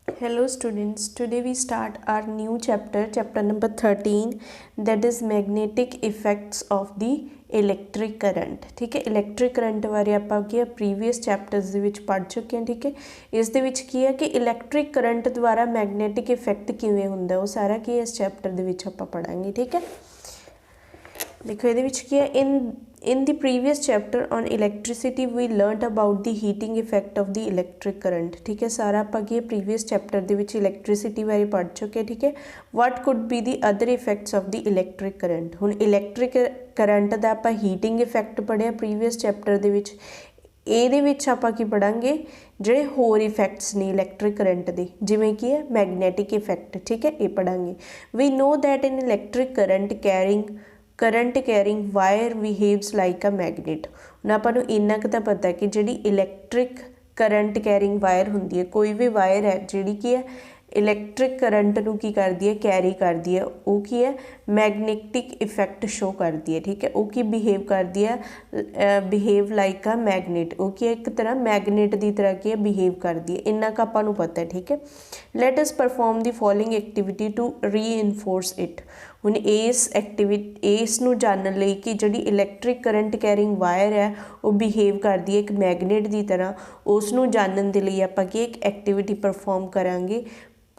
Hello students, today we start our new chapter number 13, that is magnetic effects of the electric current। ठीक है, electric current बारे आपां की previous chapters दे विच पढ़ चुके हैं। ठीक है, इस दे विच की है कि इलैक्ट्रिक करंट द्वारा मैगनेटिक इफैक्ट किवें हुंदा वो सारा की इस चैप्टर दे विच आपां पढ़ांगे। ठीक है, देखो ये की है in the previous chapter on electricity we learnt about the heating effect of the electric current। ठीक है, सारा आपां की प्रीवियस चैप्टर दे विच इलैक्ट्रिसिटी बारे पढ़ चुके। ठीक है, what could be the other effects of the electric current। हुण इलैक्ट्रिक करंट दा आपां हीटिंग इफैक्ट पढ़िया प्रीवियस चैप्टर दे विच। ਇਹਦੇ ਵਿੱਚ ਆਪਾਂ ਕੀ ਪੜਾਂਗੇ, ਜਿਹੜੇ ਹੋਰ ਇਫੈਕਟਸ ਨੇ ਇਲੈਕਟ੍ਰਿਕ ਕਰੰਟ ਦੇ, ਜਿਵੇਂ ਕਿ ਹੈ ਮੈਗਨੈਟਿਕ ਇਫੈਕਟ। ਠੀਕ ਹੈ, ਇਹ ਪੜਾਂਗੇ। We know that in electric current carrying wire behaves like a magnet. ਹੁਣ ਆਪਾਂ ਨੂੰ ਇੰਨਾ ਕੁ ਤਾਂ ਪਤਾ कि ਜਿਹੜੀ इलैक्ट्रिक करंट कैरिंग वायर ਹੁੰਦੀ है, कोई भी वायर है ਜਿਹੜੀ कि है इलैक्ट्रिक करंट ਨੂੰ ਕੀ ਕਰਦੀ है, कैरी करती है, वो की है मैगनेटिक इफैक्ट शो करती है। ठीक है, वो की बिहेव करती है, बिहेव लाइक अ मैगनेट, वो की एक तरह मैगनेट की तरह की बिहेव करती है। इन्ना का आपां नूं पता है। ठीक है, let us perform the following activity to reinforce it. हुण इस नूं जानन लई कि जिहड़ी इलैक्ट्रिक करंट कैरिंग वायर है वो बिहेव करती है एक मैगनेट की तरह, उस नूं जानन दे लई आपां की एक एक्टिविटी परफॉर्म करांगे।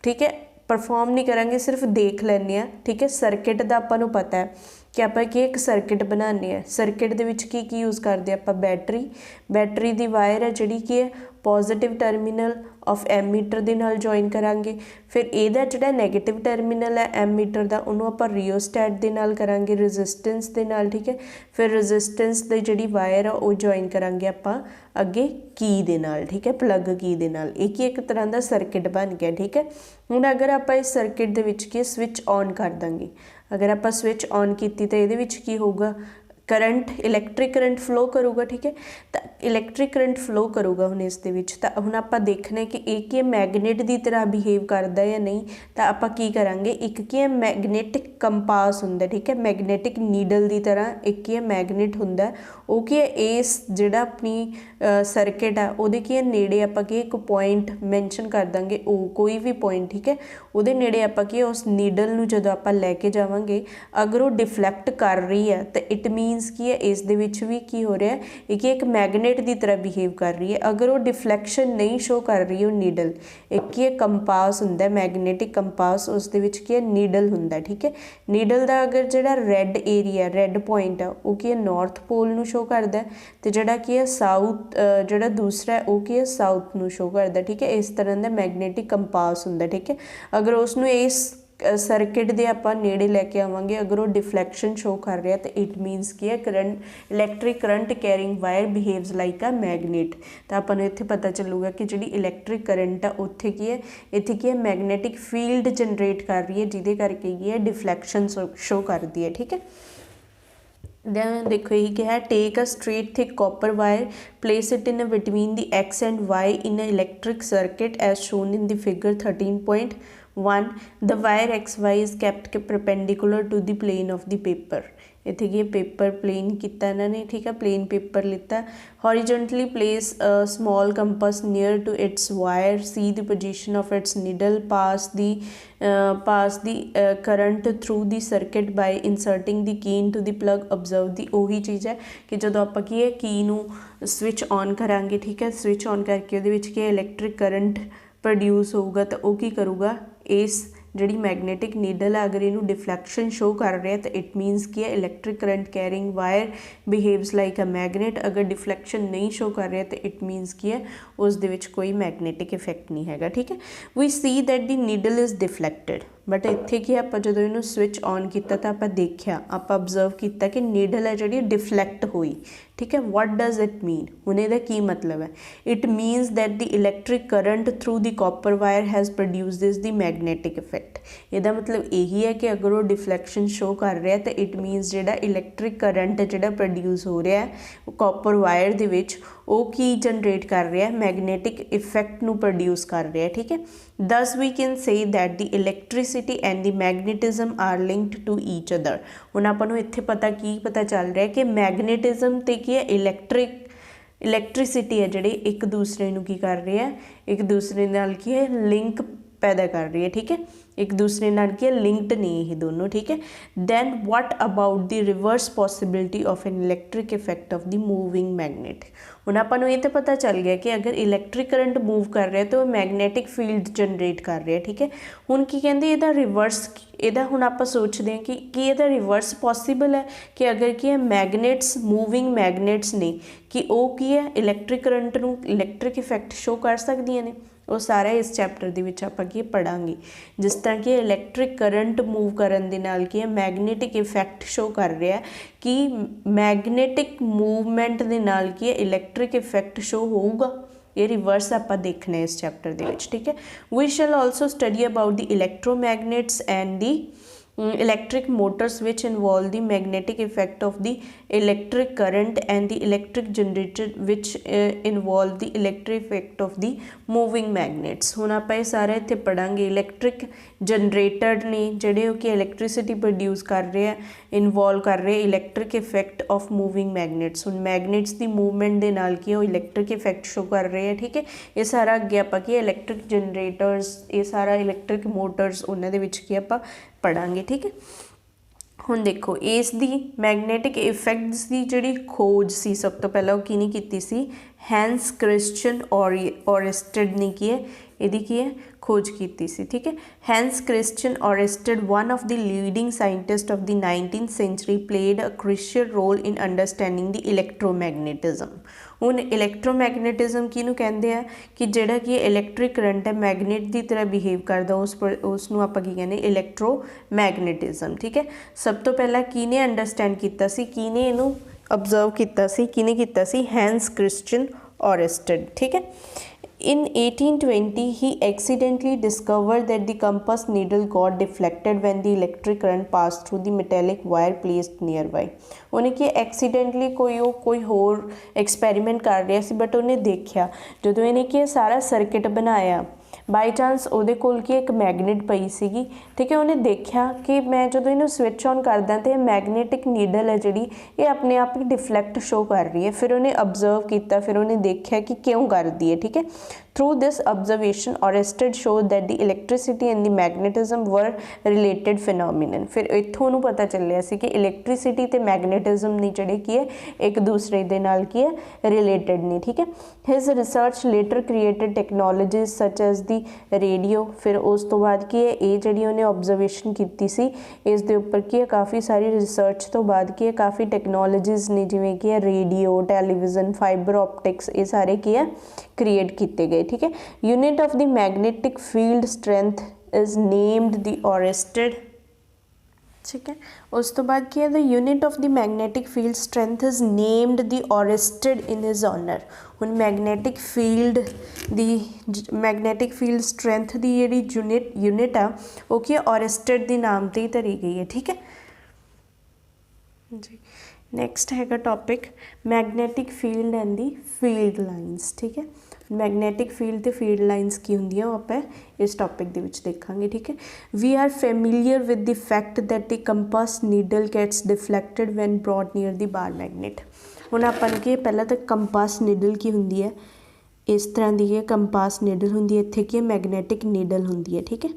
ठीक है, परफॉर्म नहीं करांगे, सिर्फ देख लैंदे आ। ठीक है, सर्किट का आपां नूं पता है कि आपां की एक सर्किट बनाने हैं। सर्किट दे विच की यूज़ करते आपां बैटरी दी वायर है जिहड़ी की है पॉजिटिव टर्मीनल ऑफ एमीटर दे नाल जॉइन करांगे। फिर इहदा जिहड़ा नैगेटिव टर्मीनल है एमीटर दा उहनूं आपां रिओस्टैट दे नाल करांगे, रजिस्टेंस दे नाल। ठीक है, फिर रजिस्टेंस दी जिहड़ी वायर है वो जॉइन करांगे आपां अगे की दे नाल। ठीक है, प्लग की दे नाल। एक ही एक तरह का सर्किट बन गया। ठीक है, हुण अगर आपां इस सर्किट दे विच की स्विच ऑन कर देंगे, अगर आप स्विच ऑन की तो ये की होगा, करंट इलैक्ट्रिक करंट फ्लो करूगा। ठीक है, तो इलैक्ट्रिक करंट फ्लो करूगा हुण इस दे विच। तो हुण आपां देखना है कि एक की मैगनेट की तरह बिहेव करता है या नहीं। तो आपां की करांगे, एक की है मैगनेटिक कंपास हुंदा। ठीक है, मैगनेटिक नीडल की तरह एक की है मैगनेट हुंदा, वो की है इस जिहड़ा अपनी सर्किट है वो की है नेड़े आपां की एक पॉइंट मैंशन कर देंगे, कोई भी पॉइंट। ठीक है, वो नेड़े आपां की उस नीडल नूं जदों आपां लैके जावांगे, अगर वो डिफलैक्ट कर रही है तो इट मीनस की है इस दे विच भी की हो रहा है कि एक मैगनेट की तरह बिहेव कर रही है। अगर वो डिफलैक्शन नहीं शो कर रही है, वो नीडल एक की है कंपास हुंदा, मैगनेटिक कंपास, उस दे विच की है नीडल हुंदा। ठीक है, नीडल का अगर जिहड़ा रैड एरिया रैड पॉइंट है वो की है नॉर्थ पोल नूं शो करदा है, तो जिहड़ा की है साउथ जिहड़ा दूसरा है वो की है साउथ नूं शो करदा। ठीक है, इस तरह का मैगनेटिक कंपास हुंदा। ठीक है, अगर उसनूं इस सर्किट दे आपां नेड़े लैके आवांगे, अगर वो डिफलैक्शन शो कर रहा है तो इट मीनस की है current electric current carrying wire behaves like a magnet. तो आपां नूं इत्थे पता चलूगा कि जिहड़ी इलैक्ट्रिक करंट है उत्थे की है, इत्थे की है मैगनेटिक फील्ड जनरेट कर रही है, जिहदे करके की है डिफलैक्शन शो करती है। ठीक है, देखो यही क्या है, take a straight thick copper wire, place it in between the X and Y in a electric circuit as shown in the figure 13.1। The wire X Y is kept perpendicular to the plane of the paper. इत्थे की paper plane किया इन्होंने। ठीक है, plane paper लिता। Horizontally place small compass near to its wire, see the position of its needle, pass the current through the circuit by inserting the key into the plug. Observe दी वही चीज़ है कि जो आप की नू स्विच ऑन करांगे। ठीक है, स्विच ऑन करके वो इलैक्ट्रिक करंट प्रोड्यूस होगा, तो वह की करूँगा इस जिहड़ी मैगनेटिक नीडल है अगर इनू डिफलैक्शन शो कर रहा है तो इट मीनस की है electric current carrying wire behaves like a magnet. अगर डिफलैक्शन नहीं शो कर रहा तो इट मीनस की है उस दे विच कोई मैगनेटिक इफैक्ट नहीं हैगा। ठीक है, we see that the needle is deflected, but इत्थे की आपां जदों इनू स्विच ऑन किया तो आपां देखिया, आपां ऑब्जर्व किया कि नीडल है जिहड़ी डिफलैक्ट हुई। ठीक है, वट डज इट मीन, हुण इहदा की मतलब है, it means that the electric current through the copper wire has produce this the magnetic effect. इहदा मतलब यही है कि अगर वो डिफलैक्शन शो कर रहा है तो इट मीनस जिहड़ा इलैक्ट्रिक करंट जिहड़ा प्रोड्यूस हो रहा है कॉपर वायर दे विच वो की जनरेट कर रहा है, मैगनेटिक इफैक्ट नू प्रोड्यूस कर रहा है। ठीक है, thus we can say that the electricity and the magnetism are linked to each other. हुण आपां नूं इत्थे पता चल रहा है कि मैगनेटिज्म ते की है इलैक्ट्रिसिटी है ਜਿਹੜੇ एक दूसरे ਨੂੰ ਕੀ ਕਰ ਰਹੇ ਹੈ, एक दूसरे ਨਾਲ ਕੀ ਹੈ लिंक पैदा कर रही है, ठीक है, एक दूसरे नाल की लिंक्ड ने ये दोनों, ठीक है। Then what about the reverse possibility of an electric effect of the moving magnet. हुण आपां नूं ये तो पता चल गया कि अगर इलैक्ट्रिक करंट मूव कर रहा है तो मैगनैटिक फील्ड जनरेट कर रहा है, ठीक है। हुण की कहंदे इहदा रिवर्स, इहदा हुण आपां सोचते हैं कि इहदा रिवर्स पॉसिबल है कि अगर की है मैगनेट्स मूविंग मैगनेट्स ने कि वो की है इलैक्ट्रिक करंट नूं इलैक्ट्रिक इफेक्ट शो कर सकदियां ने, वो सारा इस चैप्टर ਦੇ ਵਿੱਚ ਆਪਾਂ ਕੀ ਪੜਾਂਗੇ। जिस तरह कि इलैक्ट्रिक करंट मूव करन दे नाल की है मैगनेटिक इफेक्ट शो कर रहा है कि मैगनेटिक मूवमेंट दे नाल की है इलैक्ट्रिक इफेक्ट शो होगा। ये रिवर्स आपां देखना है इस चैप्टर दे विच, ठीक है। We shall also study about the electromagnets and the electric motors which involve the magnetic effect of the electric current and the electric generator which involve the electric effect of the moving magnets। हुण आपां ये सारा इत्थे पढ़ांगे। Electric generator ने जिहड़े कि electricity produce कर रहे हैं, इनवॉल्व कर रहे electric effect of moving magnets. हुण मैगनेट्स की मूवमेंट के नाल की वो इलैक्ट्रिक इफेक्ट शो कर रहे हैं, ठीक है। ये सारा अगे आपां की इलैक्ट्रिक जनरेटर्स, ये सारा इलैक्ट्रिक मोटर्स उन्हां दे विच की आपां पढ़ांगे, ठीक है। हुण देखो इस दी मैगनेटिक इफेक्ट्स की जिहड़ी खोज सी सब तो पहला वो किहने कीती सी, हैंस क्रिश्चियन ओरेस्टेड ने की है इहदी की है खोज की सी, ठीक है। Hans Christian Oersted one of the leading scientist of the 19th century played a crucial role in understanding the electromagnetism. हुण इलैक्ट्रोमैगनेटिज्म किहनूं कहंदे आ कि जिहड़ा कि इलैक्ट्रिक करंट है मैगनेट की तरह बिहेव करदा, उसनूं आपां की कहंदे इलैक्ट्रोमैगनेटिज्म, ठीक है। सब तो पहला किहने अंडरस्टैंड कीता सी, किहने इहनूं ऑब्जर्व कीता सी, किहने कीता सी, हैंस क्रिश्चियन ओरेस्टेड, ठीक है। In 1820, he accidentally discovered that the compass needle got deflected when the electric current passed through the metallic wire placed nearby। उन्हें कि एक्सीडेंटली कोई होर एक्सपैरीमेंट कर रहा सी, बट उन्हें देखा जो इन्हें कि सारा सर्किट बनाया बाई चांस ਉਹਦੇ ਕੋਲ की एक मैगनेट पई सीगी, ठीक है। उन्हें देखा कि मैं जो इन्हू स्विच ऑन करदा तो मैगनेटिक नीडल है जी ये अपने आप ही डिफलैक्ट शो कर रही है। फिर उन्हें ऑब्जर्व किया, फिर उन्हें देखा कि क्यों करती है, ठीक है। Through this observation Oersted show that the electricity and the magnetism were related phenomenon. फिर इत्थों नूं पता चलिया सी कि इलैक्ट्रिसिटी ते मैगनेटिज्म ने जिहड़े की है एक दूसरे दे नाल की है रिलेटेड ने, ठीक है। His research later created technologies such as the radio. फिर उस तो बाद की है ये जिहड़ी उन्हें ऑब्जर्वेशन की सी इस दे उपर की है काफ़ी सारी रिसर्च तो बाद की है काफ़ी टैक्नोलॉजीज ने जिवें कि है रेडियो, टैलीविजन, फाइबर ऑप्टिक्स, ये सारे की है क्रिएट किए गए, ठीक है। Unit of the magnetic field strength is named the Oersted, ठीक है। उस तो बाद की है the unit of the magnetic field strength is named the Oersted in his honour. हुण मैगनेटिक फील्ड दी मैगनेटिक फील्ड स्ट्रेंथ दी जिहड़ी यूनिट आ वो की ओरेस्टेड के नाम से ही धरी गई है, ठीक है जी। नैक्सट हैगा topic magnetic field and the field lines, ठीक है। मैगनेटिक फील्ड तो फील्ड लाइनस की होंदियां वो आप इस टॉपिक दे विच देखांगे, ठीक है। We are familiar with the fact that the compass needle gets deflected when brought near the bar magnet. हुण आपां की पहला तो कंपास नीडल की होंदी है इस तरह की है, कंपास नीडल होंदी है, इत्थे की मैगनेटिक नीडल होंदी है, ठीक है।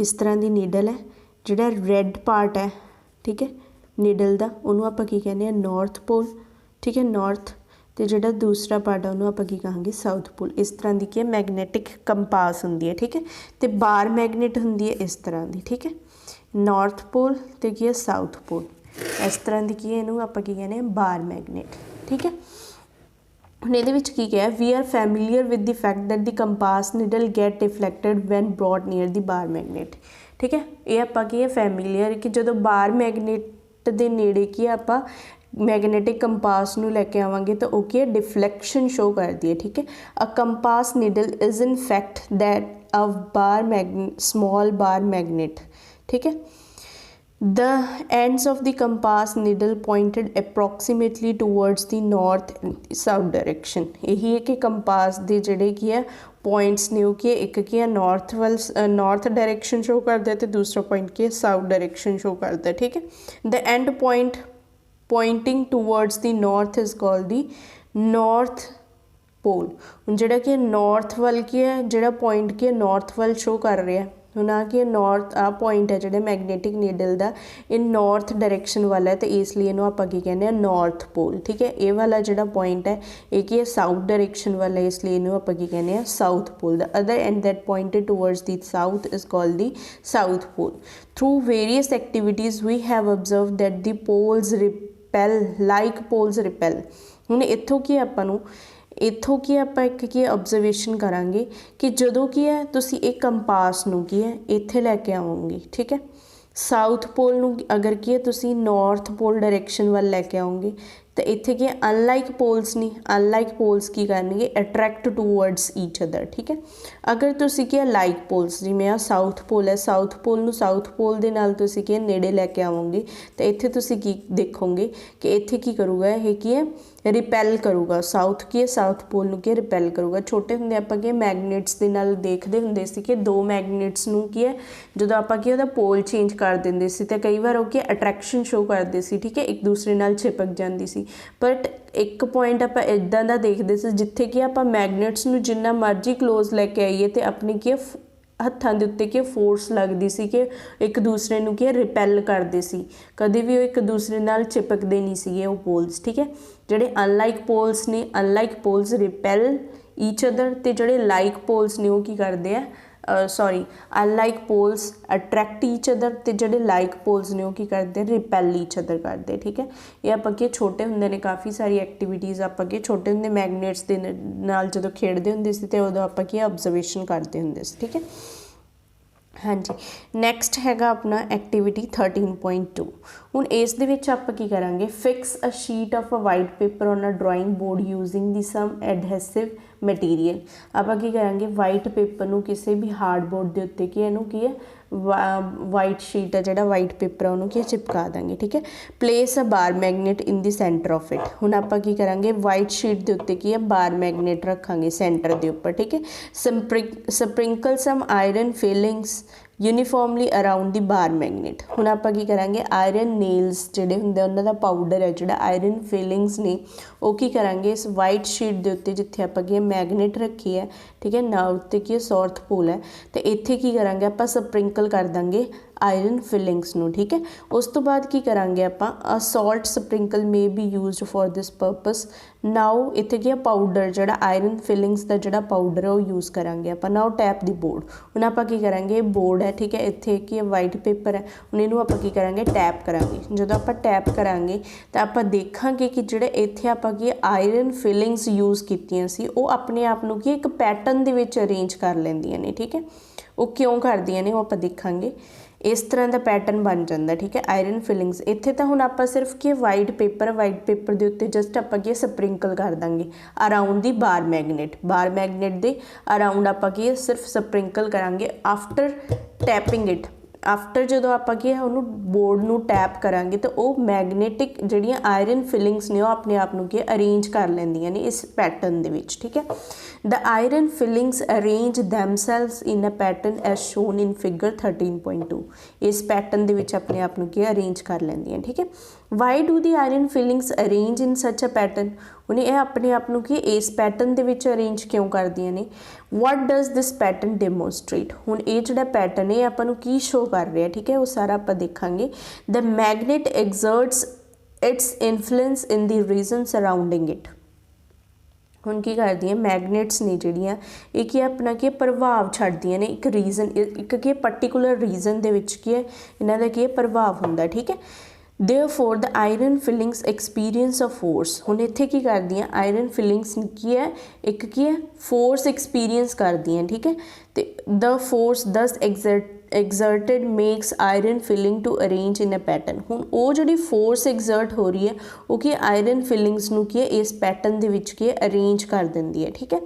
इस तरह की नीडल है, जिहड़ा रैड पार्ट है, ठीक है, नीडल का उन्होंने आपां की कहने नॉर्थ पोल, ठीक है, नॉर्थ, तो जिहड़ा दूसरा पार्ट है उन्होंने आपां की कहांगे साउथ पोल। इस तरह की मैगनेटिक कंपास होंदी है, ठीक है। तो बार मैगनेट होंदी है इस तरह की, ठीक है, नॉर्थ पोल तो की है साउथ पोल, इस तरह की की है इनू आपां की कहने बार मैगनेट, ठीक है। हुण इहदे विच की कहा we are familiar with the fact that the compass needle get deflected when brought near the bar magnet, ठीक है। ये आपां की है फैमिलीयर कि जो बार मैगनेट दे नेड़े की आपां मैगनेटिक कंपास नूं लैके आवांगे तो वो की डिफ्लैक्शन शो करती है, ठीक है। A compass needle is in fact that a bar small bar magnet, ठीक है। The ends of the compass needle pointed approximately towards the north and south direction. यही है कि कंपास के जिहड़े की है पॉइंट्स ने कि एक की है नॉर्थ वाल नॉर्थ डायरेक्शन शो करता है तो दूसरा पॉइंट की है साउथ डायरेक्शन शो करता है, ठीक है। The end point pointing towards the north is called the north पोल। हुण जिहड़ा कि नॉर्थ वाल की है, जिहड़ा पॉइंट की नॉर्थ वाल शो कर रहा है, हुण आ कि नॉर्थ आ पॉइंट है जिहड़ा मैगनेटिक नीडल दा, ये नॉर्थ डायरैक्शन वाला है, तो इसलिए इहनूं आपां की कहने नॉर्थ पोल। ठीक है, ये वाला जिहड़ा पॉइंट है ये की है साउथ डायरैक्शन वाला है, इसलिए इहनूं आपां की कहने south pole. The other end that pointed towards the south is called the south pole. Through various activities we have observe that the poles repel like poles repel. हुण इत्थों की आपां नूं इत्थों की आप एक की ऑब्जर्वेशन करांगे कि जदों की है तुसी एक कंपास नूं की है इत्थे लैके आओगे। ठीक है, साउथ पोल नूं अगर की है तुसी नॉर्थ पोल डायरैक्शन वाल लैके आओगे, तो इत्थे की अनलाइक पोल्स नहीं, अनलाइक पोल्स की करनगे अट्रैक्ट टूवर्ड्स ईच अदर। ठीक है, अगर तुसी की लाइक पोल्स जिवें आ साउथ पोल है, साउथ पोल नूं साउथ पोल दे नाल तुसी की नेड़े लैके आओगे, तो इत्थे तुसी की देखोगे कि इत्थे की करूगा, यह की है रिपैल करूगा। साउथ की है साउथ पोल नूं की रिपैल करूगा। छोटे हुंदे आपां की मैगनेट्स दे नाल देखदे हुंदे सी कि दो मैगनेट्स नूं की है जदों आपां की उहदा पोल चेंज कर दिंदे सी ते कई बार ओह अट्रैक्शन शो करदे सी। ठीक है, एक दूसरे नाल चिपक जांदी सी, बट एक पॉइंट आपां इदां दा देखदे सी जिथे कि आपां मैगनेट्स नूं जिन्ना मर्जी क्लोज लैके आईए तो अपनी की हत्थां दे उत्ते की फोर्स लगदी सी कि एक दूसरे नूं की रिपैल करदे सी, कभी भी एक दूसरे नाल चिपकदे नहीं सीगे वो पोल्स। ठीक है, जिहड़े अनलाइक पोल्स ने, unlike poles repel each other, ते जिहड़े लाइक पोल्स ने वो की करदे आ sorry unlike poles attract each other, ते जिहड़े लाइक पोल्स ने वो की करदे रिपैल ईच अदर करदे। ठीक है, ये आपां के छोटे हुंदे ने काफ़ी सारी एक्टिविटीज़ आपां के छोटे हुंदे मैगनेट्स दे नाल जदों खेडदे हुंदे सी ते उदों आपां की ऑब्जर्वेशन करते हुंदे सी। ठीक है, हाँ जी, नैक्सट हैगा अपना एक्टिविटी 13.2। हुण इस दे विच आपां की करांगे, fix a sheet of a white paper on a drawing board using the some adhesive material. आपां की करांगे, वाइट पेपर नूं किसी भी हार्ड बोर्ड के उत्ते की इहनूं की है वाइट शीट है जिहड़ा वाइट पेपर उन्होंने की चिपका देंगे। ठीक है, place a bar magnet in the centre of it. हुण आपां की करांगे, वाइट शीट के उत्ते की है बार मैगनेट रखांगे सेंटर के उपर। ठीक है, sprinkle some iron filings uniformly around the bar magnet. हुण आपां की करांगे, आयरन नेल्स जिहड़े हुंदे उन्हां दा पाउडर है जिहड़ा आयरन फिलिंग्स ने वो की करांगे इस वाइट शीट के उत्ते जिथे आपां की मैगनेट रखी है। ठीक है, ना उत्ते की साउथ पोल है, तो इत्थे की करांगे आपां स्प्रिंकल कर देंगे आयरन फिलिंग्स नूं। ठीक है, उस तो बाद की करांगे आपां, a salt sprinkle may be used for this purpose. Now इत्थे की पाउडर जिहड़ा आयरन फिलिंग्स का जिहड़ा पाउडर है वो यूज़ करांगे आपां। Now tap the board. हुण आपां की करांगे, बोर्ड है, ठीक है, इत्थे की वाइट पेपर है, हुण इहनूं आपां की करांगे टैप करांगे। जदों आपां टैप करांगे तो आपां देखांगे कि जिहड़े इत्थे आपां की आयरन फिलिंग्स यूज़ कीतियां सी वो अपने आप नूं की एक पैटर्न दे विच अरेंज कर लैंदियां ने। ठीक है, वो क्यों करदियां ने वो आपां देखांगे, इस तरह का पैटर्न बन जाता। ठीक है, आयरन फिलिंग्स इत्थे तो हुण आपां सिर्फ कि वाइट पेपर के उत्ते जस्ट आपां की स्प्रिंकल कर देंगे around the bar magnet they around आपां की सिर्फ स्प्रिंकल करांगे आफ्टर टैपिंग इट। आफ्टर जो आप बोर्ड नूं टैप करांगे तो वह मैगनेटिक जिहड़ियां आयरन फिलिंग्स ने अपने आप नूं अरेंज कर लैंदियां ने इस पैटर्न दे विच। ठीक है, the iron filings arrange themselves in a pattern as shown in figure 13.2। इस पैटर्न दे विच अपने आप नूं अरेंज कर लैंदियां। ठीक है, why do the iron filings arrange in such a pattern. उन्हें यह अपने आप नूं इस पैटर्न दे विच अरेंज क्यों करदियां ने। What does this pattern demonstrate. हुण ये जिहड़ा पैटर्न है आपां नूं की शो कर रहा है। ठीक है, वो सारा आपां देखांगे। The magnet exerts its influence in the region surrounding it. हुण की करदियां मैगनेट्स ने जिहड़ियां ये की अपना की प्रभाव छड्डदियां ने एक रीजन, एक की पर्टिकुलर रीजन दे विच की है इन्हां दा की प्रभाव हुंदा। ठीक है, therefore the iron fillings experience of force. हुण इत्थे की करदियां आयरन फिलिंग्स की है एक की है फोर्स एक्सपीरियंस करदियां। ठीक है, तो the force thus exerted makes iron filing to arrange in a pattern. हुण वो जिहड़ी फोर्स एग्जर्ट हो रही है वो की आयरन फिलिंग्स नूं की इस पैटर्न दे विच की अरेंज कर दिंदी है। ठीक है,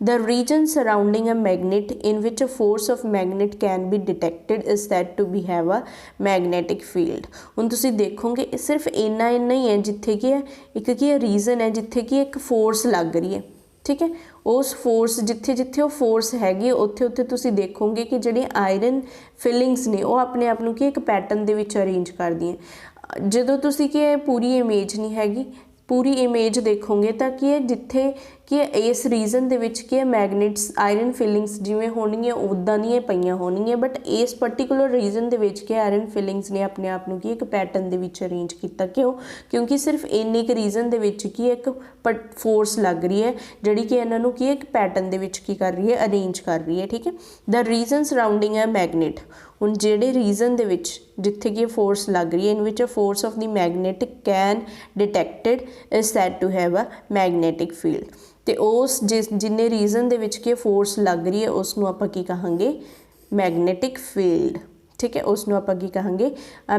the region surrounding a magnet in which a force of magnet can be detected is said to be have a magnetic field. हुण तुसीं देखोगे सिर्फ इन्ना ही है जिथे की है एक की रीजन है जिथे की एक फोर्स लग रही है। ठीक है, उस फोर्स जिथे जिथे वो फोर्स हैगी उत्थे उत्थे तुसीं देखोगे कि जिहड़ी आयरन फिलिंग्स ने वो अपने आप नूं कि एक पैटर्न दे विच अरेंज कर दियां। जदों तुसीं कि पूरी इमेज नहीं हैगी, पूरी इमेज देखोगे तो कि जिथे कि इस रीजन दे विच कि मैगनेट्स आयरन फिलिंग्स जिवें होणगीਆਂ उदां ਦੀਆਂ पईयां होणगीਆਂ बट इस पर्टिकुलर रीजन दे विच कि आयरन फिलिंग्स ने अपने आप ਨੂੰ कि एक पैटर्न दे विच अरेंज कीता क्यों क्योंकि सिर्फ इन्नी क रीजन दे विच कि एक फोर्स लग रही है जिहड़ी कि इन्हां ਨੂੰ कि एक पैटर्न दे विच की कर रही है अरेंज कर रही है ठीक है। द रीजन सराउंडिंग है मैगनेट हुण जिहड़े रीजन दे विच जिथे कि फोर्स लग रही है in which force of the magnetic can detected is said to have a magnetic field तो उस जिन्ने रीजन दे विच कि फोर्स लग रही है उसनों आपां की कहांगे मैगनेटिक फील्ड ठीक है। उसनों आपां की कहांगे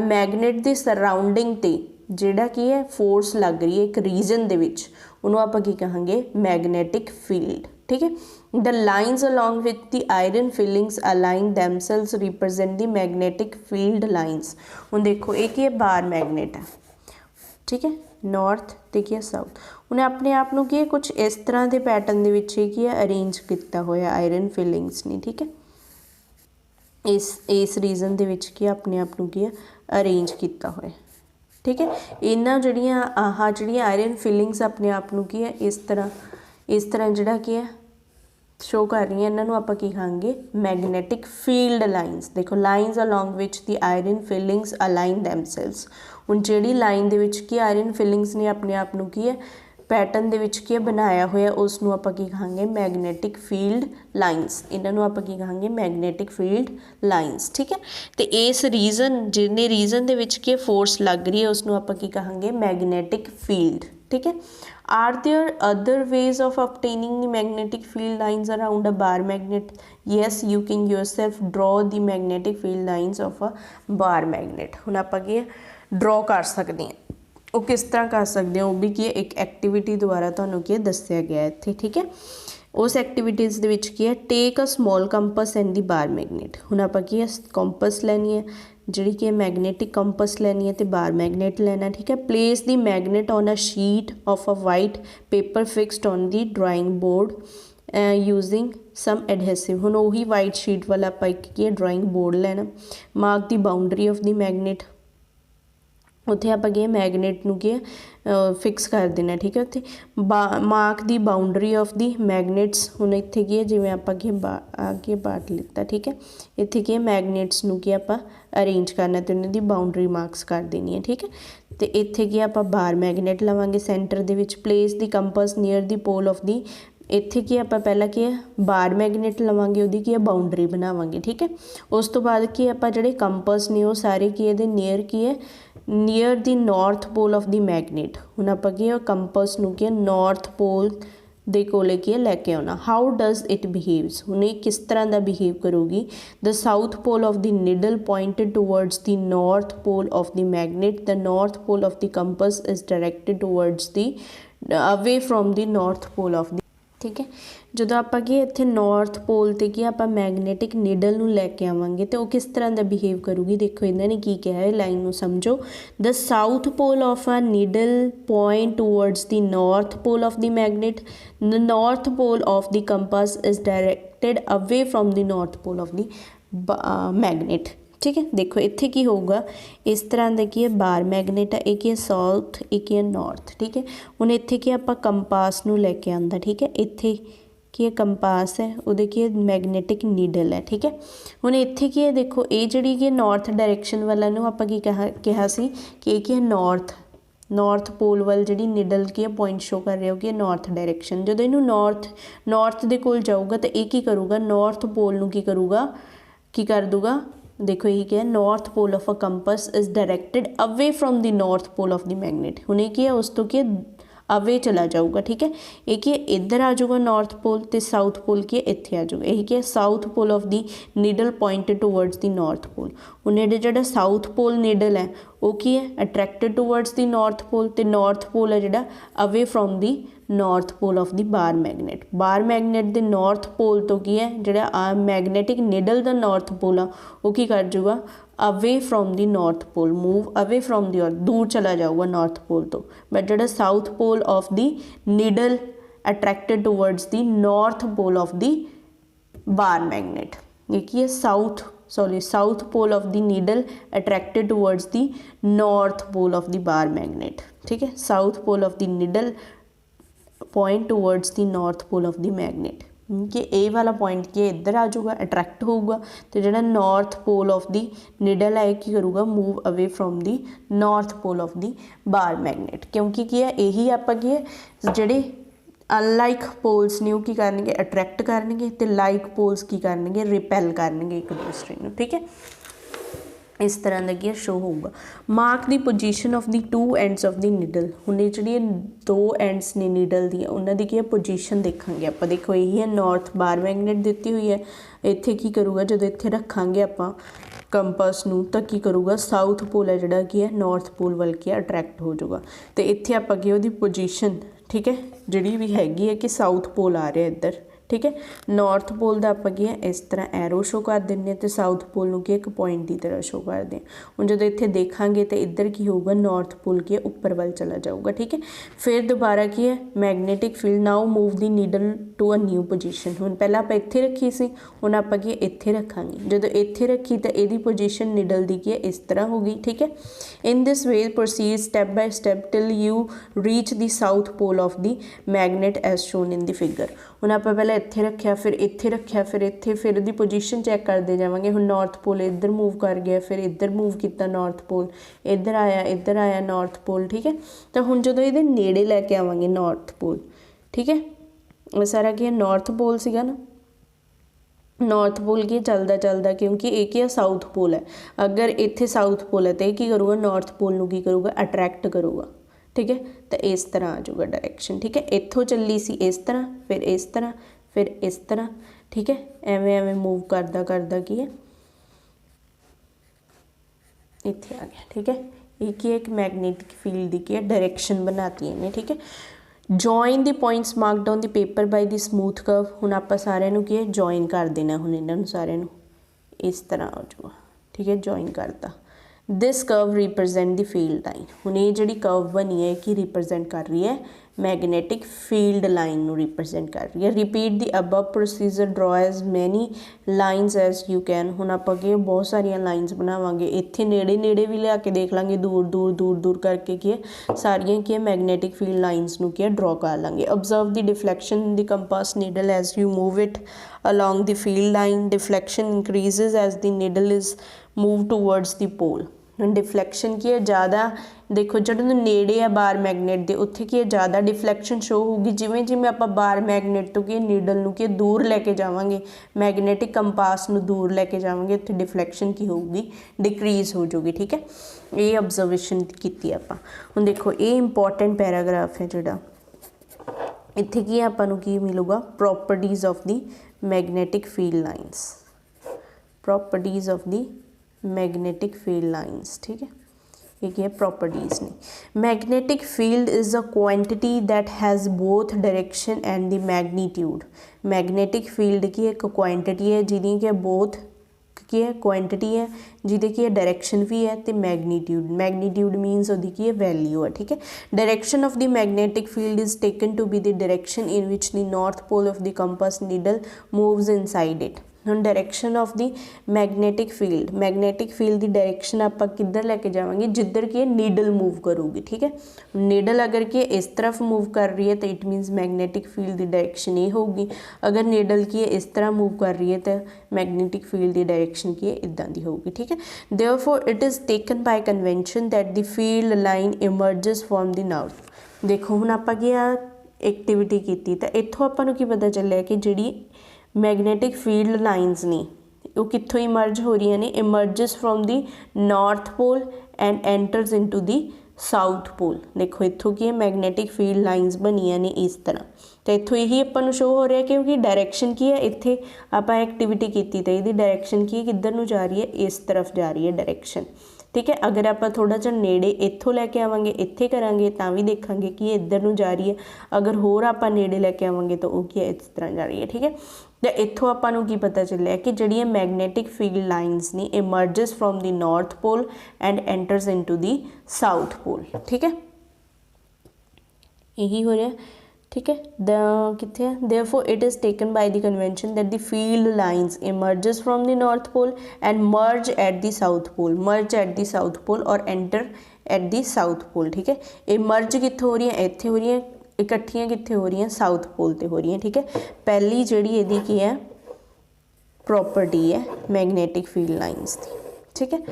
मैगनेट दे सराउंडिंग ते जिहड़ा की है फोर्स लग रही है एक रीजन दे विच उन्होंने आपां की कहांगे मैगनेटिक फील्ड ठीक है। The lines along with the iron fillings align themselves represent the magnetic field lines. हुण देखो एक ही बार मैगनेट है ठीक है नॉर्थ ते की साउथ उन्हें अपने आप को की कुछ इस तरह के पैटर्न दे विच की है अरेंज किया होया आयरन फिलिंग्स ने ठीक है। इस रीजन दे विच की अपने आप को की है अरेंज किया होया ठीक है। इन्हां जिहड़ियां आह जिहड़ियां आयरन फिलिंग्स अपने आप को की है इस तरह जिहड़ा की है शो कर रही हैं इन्हों आप की कहांगे मैगनेटिक फील्ड लाइन्स। देखो lines along which the iron fillings align themselves हुण जिहड़ी लाइन दे विच की आयरन फिलिंग्स ने अपने आप को की है पैटर्न दे विच की बनाया होया उसनों आप की कहांगे मैगनेटिक फील्ड लाइन्स इन्हों आप की कहांगे मैगनेटिक फील्ड लाइन्स ठीक है। तो इस रीजन जिन्ने रीजन दे विच की फोर्स लग रही है उसनों आप की कहांगे मैगनेटिक फील्ड ठीक है। Are there other ways of obtaining the magnetic field lines around a bar magnet? Yes, you can yourself draw the magnetic field lines of a bar magnet। हुण आपां की ड्रॉ कर सकते हैं वो किस तरह कर सकते हैं वो भी की एक एक्टिविटी द्वारा तुहानूं की दस्सिया गया इत्थे ठीक है। उस एक्टिविटीज़ दे विच की है take a small compass and the bar magnet. हुण आपां की कंपस लैनी है जिहड़ी कि मैगनेटिक कंपस लैनी है तो बार मैगनेट लेना ठीक है। Place the magnet on a sheet of a white paper fixed on the drawing board using some adhesive. हुण उही वाइट शीट वाला आपां एक की ड्राइंग बोर्ड लैना mark the boundary of the magnet उत्थे आप मैगनेट नूं की फिक्स कर देना ठीक है। उत्थे mark the boundary of the magnets हुण इत्थे की जिवें आपां आगे बाट लिता ठीक है। इत्थे की मैगनेट्स नूं की आपां अरेंज करना तो उन्हां दी बाउंड्री मार्क्स कर देनी है ठीक है। तो इत्थे की आपां बार मैगनेट लवांगे सेंटर दे विच place the compass near the pole of the इत्थे की आपां पहला की है बार मैगनेट लवांगे उहदी की है बाउंड्री बनावांगे ठीक है। उस तो बाद की आपां जिहड़े कंपस ने वो सारे की इहदे नीयर की है near the north pole of the magnet. हुण आपां की कंपस नूं की नॉर्थ पोल दे कोले की लैके आना। हाउ डज इट बिहेव्स हुण ये किस तरह का बिहेव करूगी। The south pole of the needle pointed towards the north pole of the magnet the north pole of the compass is directed towards the away from the north pole of the ठीक है। जो आप इत्थे north pole ते की आप magnetic needle नूं लैके आवांगे तो किस तरह का बिहेव करूगी। देखो इन्होंने की कहा है लाइन नूं समझो। The south pole of a needle point towards the north pole of the magnet the north pole of the compass is directed away from the north pole of the magnet ठीक है। देखो इत्थे की होगा इस तरह का की है बार मैगनेट है एक है साउथ एक है नॉर्थ ठीक है। हुण इत्थे की आपां कंपास नूं लैके आंदा ठीक है। इत्थे की है कंपास है उहदे की मैगनेटिक नीडल है ठीक है। हुण इत्थे की है देखो ये जिहड़ी कि नॉर्थ डायरैक्शन वाला नूं आपां की कहा सी कि एक है नॉर्थ पोल वाल जिहड़ी नीडल की है पॉइंट शो कर रही होगी नॉर्थ डायरैक्शन। जो इनू नॉर्थ दे कोल जाऊगा तो ये की करूगा नॉर्थ पोल नूं की करूगा की कर दूगा। देखो यही क्या है north pole of a compass is directed away from the north pole of the magnet. हुणे की है उस तो की अवे चला जाऊगा ठीक है। एक ही इधर आ जाऊगा नॉर्थ पोल तो साउथ पोल की इत्थे आ जाऊगा। यही क्या south pole of the needle pointed towards the north pole. हुणे जो साउथ पोल नीडल है वो की है attracted towards the north pole तो नॉर्थ पोल है जो away from the north pole of the bar magnet दे नॉर्थ पोल तो की है जो मैगनेटिक नीडल दा नॉर्थ पोल आ वो की कर जाऊगा away from the north pole move away from the दूर चला जाऊगा नॉर्थ पोल तो। बट जो south pole of the needle attracted towards the north pole of the bar magnet. ये की है south pole of the needle attracted towards the north pole of the bar magnet ठीक है। South pole of the needle point towards the north pole of the magnet कि ए वाला point की इधर आ जाऊगा अट्रैक्ट होगा तो जो north pole of the needle है की करूँगा move away from the north pole of the bar magnet क्योंकि की है यही आप की है ਜਿਹੜੇ अनलाइक पोल्स ने वो की करनगे अट्रैक्ट करनगे तो लाइक पोल्स की करनगे रिपैल करनगे एक दूसरे को ठीक है इस तरह का की शो होगा mark the position of the two ends of the needle हुणे जी दो एंड्स ने नीडल दी उन्होंने की पोजीशन देखा आप देखो यही है नॉर्थ बार मैगनेट दी हुई है इत्थे की करूँगा जो इत्थे रखांगे आप कंपस नूं तो की करूँगा साउथ पोल है जोड़ा की है नॉर्थ पोल वाल की अट्रैक्ट हो जाऊगा तो इत्थे आप की वो पोजीशन ठीक है जी भी हैगी है कि साउथ पोल आ रहा है इधर ठीक है नॉर्थ पोल का आप की है इस तरह एरो शो कर देंगे तो साउथ पोल की एक पॉइंट की तरह शो कर दें हूँ जो इतने देखा तो इधर की होगा नॉर्थ पोल की उपर वाल चला जाऊगा ठीक है फिर दोबारा की है magnetic field now move the needle to a new position हूँ पहले आप इत्थे रखी सी हूँ आप की इत्थे रखांगे जो इत्थे रखी तो यदी पोजीशन नीडल की की है इस तरह होगी ठीक है in this way proceed step by step till you reach the south pole of the magnet as shown in the figure हूँ आप पहले इत्थे रखा फिर इत्थे रखा फिर इत्थे फिर इहदी पोजीशन चैक करते जावांगे हुण नॉर्थ पोल इधर मूव कर गया फिर इधर मूव किया नॉर्थ पोल इधर आया नॉर्थ पोल ठीक है तो हुण जदों इहदे नेड़े लैके आवांगे नॉर्थ पोल ठीक है सारा की नॉर्थ पोल सीगा ना नॉर्थ पोल की चलता चलता क्योंकि एक ही साउथ पोल है अगर इत्थे साउथ पोल है तो यह करूँगा नॉर्थ पोल नूं की करूँगा अट्रैक्ट करूँगा ठीक है तो इस तरह आ जाऊगा डायरैक्शन ठीक है इत्थों चली सी इस तरह फिर इस तरह ठीक है एवें एवें मूव करदा करदा की है इत्थे आ गया ठीक है एक ही एक मैगनेटिक फील्ड की है डायरैक्शन बनाती है इन्हें ठीक है join the points marked on the paper by the smooth curve हुण आपां सारिआं नूं की है जॉइन कर देना हुण इन्हां नूं सारिआं नूं इस तरह आ जाऊगा ठीक है जॉइन करता this curve represent the field line हुण ये जिहड़ी कर्व बनी है कि रिप्रजेंट कर रही है मैगनेटिक फील्ड लाइन नूं रिप्रजेंट कर रही है repeat the above procedure draw as many lines as you can हुण आपां कि बहुत सारियां लाइनस बनावांगे इत्थे नेड़े नेड़े भी लिया के देख लांगे दूर दूर दूर दूर करके की है सारियां की है मैगनेटिक फील्ड लाइनस नूं की है ड्रॉ कर लांगे observe the deflection in the compass needle as you move it along the field line deflection increases as the needle is moved towards the pole डिफ्लैक्शन की है ज़्यादा देखो जो नेड़े है बार मैगनेट के उत्थे की है ज़्यादा डिफ्लैक्शन शो होगी जिमें जिमें आप बार मैगनेट तो कि नीडल नूं कि दूर लैके जावांगे मैगनेटिक कंपास नूं दूर लैके जावांगे उत्थे डिफ्लैक्शन की होगी डिक्रीज़ हो जाएगी ठीक है ये ऑब्जर्वेशन की आप हुण देखो ये इंपॉर्टेंट पैराग्राफ है जोड़ा इत्थे की आपां नूं की मिलूगा properties of the magnetic field lines properties of the magnetic field lines ठीक है ये क्या प्रॉपर्टीज़ ने magnetic field is a quantity that has both direction and the magnitude magnetic field की एक क्वांटिटी है जिहदी कि बोथ की है क्वांटिटी है जिहदी की डायरेक्शन भी है तो मैग्नीट्यूड मीनस उसकी की वैल्यू है ठीक है direction of the magnetic field is taken to be the direction in which the north pole of the compass needle moves inside it हम direction of the magnetic field की डायरेक्शन आप किधर लैके जावांगे जिधर की नीडल मूव करूगी ठीक है needle अगर कि इस तरफ मूव कर रही है तो इट मीनस मैगनेटिक फील्ड की डायरेक्शन ये होगी अगर नीडल की इस तरह मूव कर रही है तो मैगनेटिक फील्ड की डायरेक्शन की इदां दी होगी ठीक है therefore it is taken by convention that the field line emerges from the north देखो हुण आपां की एक्टिविटी की तो इत्थों आपां नूं की पता चलिया कि जिहड़ी मैगनेटिक फील्ड लाइनस ने वो कित्थों इमर्ज हो रही ने emerges from the north pole and enters into the south pole देखो इत्थों की मैगनेटिक फील्ड लाइनस बनिया ने इस तरह तो इत्थों यही अपन शो हो रहा है क्योंकि डायरेक्शन की है इत्थे आप एक्टिविटी की तो यदी डायरेक्शन की किधर नूं जा रही है इस तरफ जा रही है डायरेक्शन ठीक है अगर आप थोड़ा जा नेड़े इत्थों लैके आवांगे इत्थे करांगे तां भी देखांगे कि इधर नूं जा रही है अगर होर आप नेड़े लैके आवांगे तो वो की इस तरह जा रही है ठीक है तो इत्थों आपां नूं की पता चलिया कि जिहड़ियां मैगनेटिक फील्ड लाइनस ने emerges from the north pole and enters into the south pole ठीक है यही हो रहा है ठीक है कितने therefore it is taken by the convention that the field lines emerges from the north pole and merge at the south pole और enter at the south pole ठीक है ये मर्ज कितों हो रही है इत्थे हो रही है इकट्ठियां कित्थे हो रही हैं, साउथ पोल ते हो रही हैं। ठीक है, पहली जिहड़ी इहदी की है प्रॉपर्टी है मैगनेटिक फील्ड लाइनस की। ठीक है,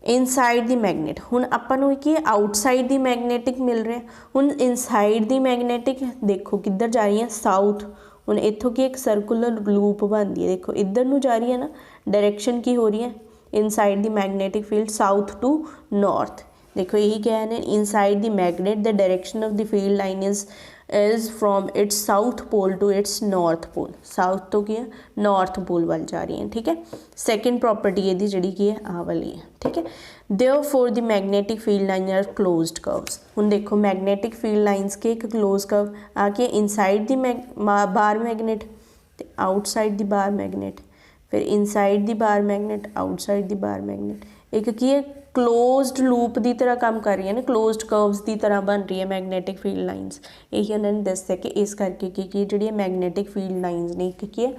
इनसाइड दी मैगनेट, हुण आपां नूं की आउटसाइड दी मैगनेटिक मिल रहा, हुण इनसाइड दी मैगनेटिक देखो किधर जा रही है, साउथ। हुण इत्थों की एक सर्कुलर लूप बनती है, देखो इधर नूं जा रही है ना, डायरैक्शन की हो रही है inside the magnetic field south to north. देखो यही क्या है, inside the magnet the direction of the field line is from its south pole to its north pole, south तो की है नॉर्थ पोल वाल जा रही है। ठीक है, सैकेंड प्रॉपर्टी ये जी की है आ वाली है। ठीक है, therefore the magnetic field line are closed curves. हुण देखो मैगनेटिक फील्ड लाइन्स के एक क्लोज कर्व आके इनसाइड द बार मैगनेट ते आउटसाइड द बार मैगनेट, फिर inside the bar magnet outside the bar magnet, एक की है क्लोज्ड लूप की तरह काम कर रही है ना, क्लोज्ड कर्व्स की तरह बन रही है मैगनेटिक फील्ड लाइन्स। यही उन्होंने दस्या कि इस करके की जी मैगनेटिक फील्ड लाइन्स ने एक की है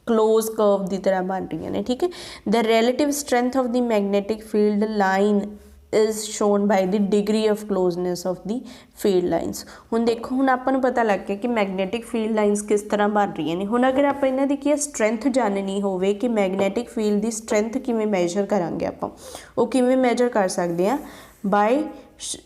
क्लोज कर्व की तरह बन रही ने। ठीक है, the relative strength of the magnetic field line is shown by the degree of closeness of the field lines. हुण देखो हुण आपां नूं पता लग गया कि मैगनेटिक फील्ड लाइन्स किस तरह बन रही ने। हुण अगर आप इन्हां दी की स्ट्रेंथ जाननी होवे कि मैगनेटिक फील्ड की स्ट्रेंथ किवें मैजर करांगे, आपां वो किवें मैजर कर सकते हैं, by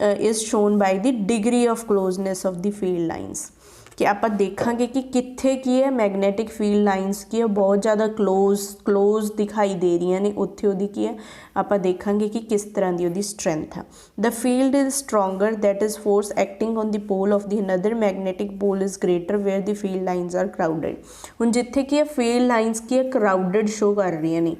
is shown by the degree of closeness of the field lines. कि आप देखांगे कि कित्थे की है मैगनेटिक फील्ड लाइन्स की है बहुत ज़्यादा क्लोज दिखाई दे रही ने, उत्थे उहदी की है आप देखांगे कि किस तरह की उहदी स्ट्रेंथ है। The field is stronger that is force acting on the pole of the another magnetic pole is greater where the field lines are crowded. हुण जिथे की है फील्ड लाइन्स की है क्राउडेड शो कर रही ने,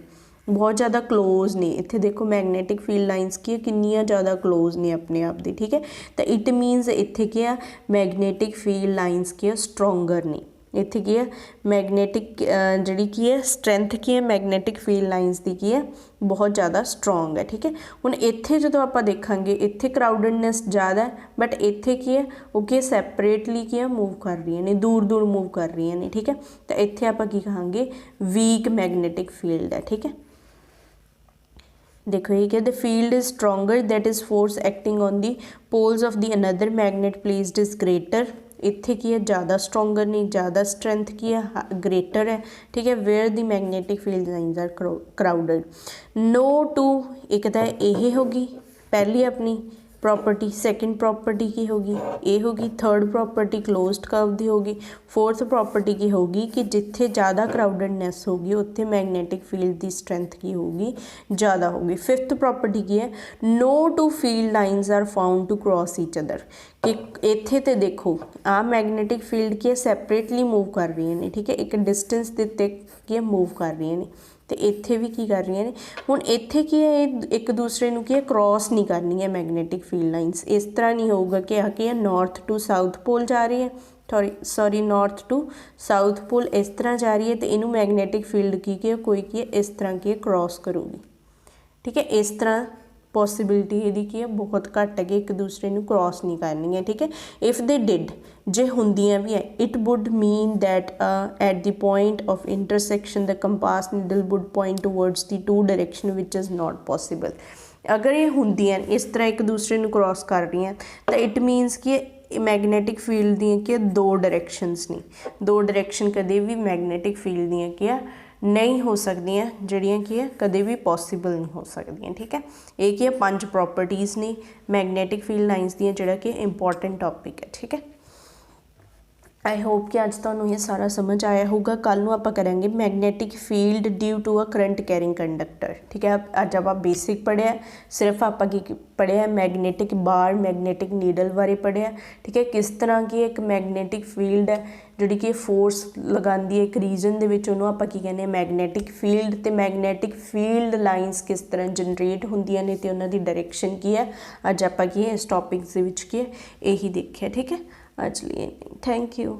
बहुत ज़्यादा क्लोज ने, इत्थे देखो मैगनेटिक फील्ड लाइन्स की कितनी ज़्यादा क्लोज ने अपने आप दी। ठीक है, तो इट मीनस इत्थे की है मैगनेटिक फील्ड लाइन्स की स्ट्रोंगर ने, इत्थे की है मैगनेटिक जी की है स्ट्रेंथ की है मैगनेटिक फील्ड लाइन्स की है बहुत ज़्यादा स्ट्रोंग है। ठीक है, हुण इत्थे जो आप देखांगे इत्थे क्राउडेडनेस ज़्यादा है, बट इत्थे की है वो की सैपरेटली की है मूव कर रही ने, दूर दूर मूव कर रही ने। ठीक है, तो इत्थे आप की कहांगे वीक मैगनेटिक फील्ड है। ठीक है, देखो ये क्या, the field is stronger that is force acting on the poles of the another magnet placed is greater. इत्थे की है ज़्यादा स्ट्रोंगर नहीं, ज़्यादा स्ट्रेंथ की है ग्रेटर है। ठीक है, where the magnetic field lines are crowded. No two एक तो यह होगी पहली अपनी प्रॉपर्टी, सैकेंड प्रॉपर्टी की होगी ये होगी, थर्ड प्रॉपर्टी क्लोज्ड कर्व की होगी, फोर्थ प्रॉपर्टी की होगी कि जिथे ज़्यादा क्राउडेडनेस होगी उत्थे मैगनेटिक फील्ड की स्ट्रेंथ की होगी ज़्यादा होगी। फिफ्थ प्रॉपर्टी की है no two field lines are found to cross each other, कि इत्थे ते देखो आ मैगनेटिक फील्ड की सैपरेटली मूव कर रही ने। ठीक है, एक डिस्टेंस के उत्ते की मूव कर रही ने, तो इत्थे भी की कर रही ने। हुण इत्थे की है एक दूसरे नूं की है क्रॉस नहीं करनी है मैगनेटिक फील्ड लाइन्स, इस तरह नहीं होगा कि आके है नॉर्थ टू साउथ पोल जा रही है, sorry north to south pole इस तरह जा रही है, तो इनू मैगनेटिक फील्ड की है कोई की है इस तरह की क्रॉस करूगी। ठीक है, इस तरह पॉसिबिलिटी यदि की है बहुत घट है कि एक दूसरे को क्रॉस नहीं करनी है। ठीक है, इफ दे डिड जे होंदियां भी है it would mean that at the point of intersection the compass needle would point towards the two direction which is not possible. अगर ये होंदियां इस तरह एक दूसरे को क्रॉस कर रही हैं तो इट मीनस कि मैगनेटिक फील्ड दी कि दो डायरेक्शनस नहीं, दो डायरेक्शन कदे भी मैगनेटिक फील्ड दी कि नहीं हो सकदियां, जड़ियाँ की है कदे भी पॉसिबल नहीं हो सकदियां। ठीक है, ये की है 5 प्रॉपर्टीज़ ने मैगनेटिक फील्ड लाइन्स दी जोड़ा कि इंपॉर्टेंट टॉपिक है। ठीक है, आई होप कि अज तुहानूं ये सारा समझ आया होगा। कल नूं आपां करांगे magnetic field due to a current carrying conductor. ठीक है, अज आप बेसिक पढ़िया, सिर्फ आपां की पढ़िया मैगनेटिक बार मैगनेटिक नीडल बारे पढ़िया। ठीक है, किस तरह की एक मैगनेटिक फील्ड है जिहड़ी कि फोर्स लगांदी है एक रीजन दे विच, उहनूं आपां की कहने मैगनेटिक फील्ड, ते मैगनेटिक फील्ड लाइन्स किस तरह जनरेट होंदियां ने ते उन्हां दी डायरेक्शन की है। अज आपां की इस टॉपिक दे विच की है यही देखिया। ठीक है, आज लिए थैंक यू।